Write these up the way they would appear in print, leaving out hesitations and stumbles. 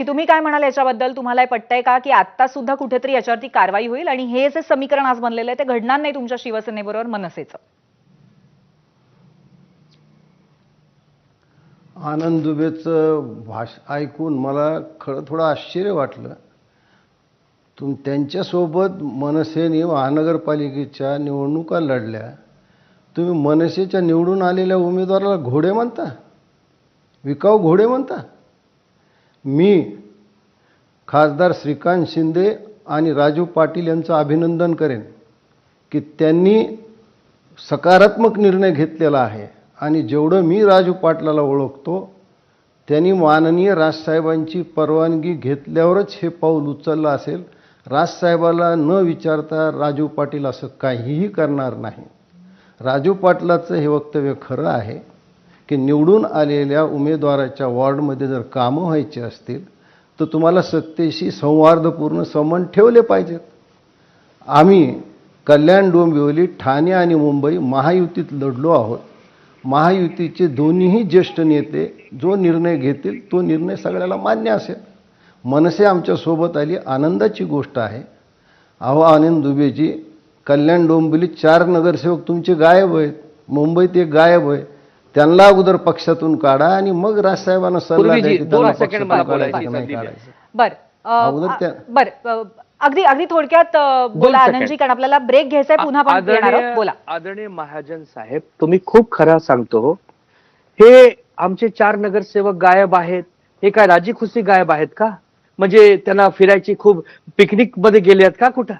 की तुम्ही काय म्हणाल याच्याबद्दल? तुम्हाला हे पटतंय का की आता सुद्धा कुठेतरी याच्यावरती कारवाई होईल आणि हे जे समीकरण आज बनलेलं आहे ते घडणार नाही तुमच्या शिवसेनेबरोबर मनसेचं? आनंद दुबेचं भाषण ऐकून मला खरं थोडं आश्चर्य वाटलं. त्यांच्यासोबत मनसेने महानगरपालिकेच्या निवडणुका लढल्या. तुम्ही मनसेच्या निवडून आलेल्या उमेदवाराला घोडे म्हणता? विकाऊ घोडे म्हणता? मी खासदार श्रीकांत शिंदे आणि राजू पाटील यांचं अभिनंदन करेन की त्यांनी सकारात्मक निर्णय घेतलेला आहे आणि जेवढं मी राजू पाटलाला ओळखतो त्यांनी माननीय राजसाहेबांची परवानगी घेतल्यावरच हे पाऊल उचललं असेल. राजसाहेबाला न विचारता राजू पाटील असं काहीही करणार नाही. राजू पाटलाचं हे वक्तव्य खरं आहे की निवडून आलेल्या उमेदवाराच्या वॉर्डमध्ये जर कामं व्हायची असतील तर तुम्हाला सत्तेशी सौहार्दपूर्ण संबंध ठेवले पाहिजेत. आम्ही कल्याण, डोंबिवली, ठाणे आणि मुंबई महायुतीत लढलो आहोत. महायुतीचे दोन्हीही ज्येष्ठ नेते जो निर्णय घेतील तो निर्णय सगळ्याला मान्य असेल. मनसे आमच्यासोबत आली, आनंदाची गोष्ट आहे. अहो आनंद दुबेजी, कल्याण डोंबिवलीत 4 नगरसेवक तुमचे गायब आहेत, मुंबईत एक गायब आहे. त्यांना अगोदर पक्षातून काढा आणि मग राजसाहेबांना सल्ला द्या की त्यांना पक्षातून काढायचं नाही काढायचं. बरं अगदी अगदी थोडक्यात बोला आनंदजी, कारण आपल्याला ब्रेक घ्यायचा आहे. पुन्हा पण येणार आहोत. बोला. आदरणीय महाजन साहेब, तुम्ही खूप खरं सांगतो. हे आमचे 4 नगरसेवक गायब आहेत, हे काय राजी खुशी गायब आहेत का? म्हणजे त्यांना फिरायची खूप पिकनिक मध्ये गेले आहेत का कुठं?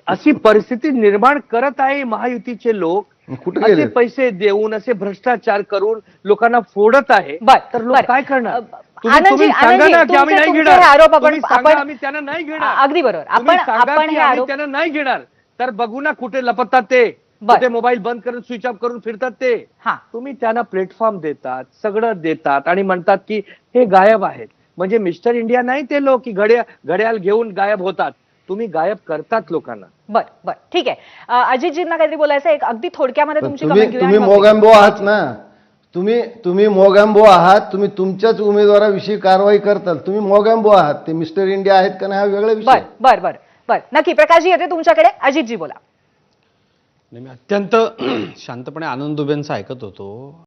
अशी परिस्थिती निर्माण करत आहे महायुतीचे लोक. असे पैसे देऊन असे भ्रष्टाचार करून लोकांना फोडत आहे. तर लोक काय करणार? तुम्ही सांगा ना की आम्ही नाही घेणार. आम्ही त्यांना नाही घेणार. अगदी बरोबर. आपण हे आरोप त्यांना नाही घेणार तर बघू ना कुठे लपतात ते, कुठे मोबाईल बंद करून स्विच ऑफ करून फिरतात ते. तुम्ही त्यांना प्लॅटफॉर्म देतात, सगळं देतात आणि म्हणतात की हे गायब आहेत. म्हणजे मिस्टर इंडिया नाही ते लोक की घड्याळ घेऊन गायब होतात. तुम्ही गायब करतात लोकांना. बर ठीक आहे. अजितजींना काहीतरी बोलायचं, एक अगदी थोडक्यामध्ये तुमची कमेंट घेऊया. तुम्ही मोगॅम्बो आहात ना, तुम्ही मोगॅम्बो आहात. तुम्ही तुमच्याच उमेदवाराविषयी कारवाई करताल. तुम्ही मोगॅम्बो आहात. ते मिस्टर इंडिया आहेत का नाही हा वेगळा विषय. बर नक्की. प्रकाशजी येते तुमच्याकडे. अजितजी बोला. मी अत्यंत शांतपणे आनंद दुबेंचं ऐकत होतो.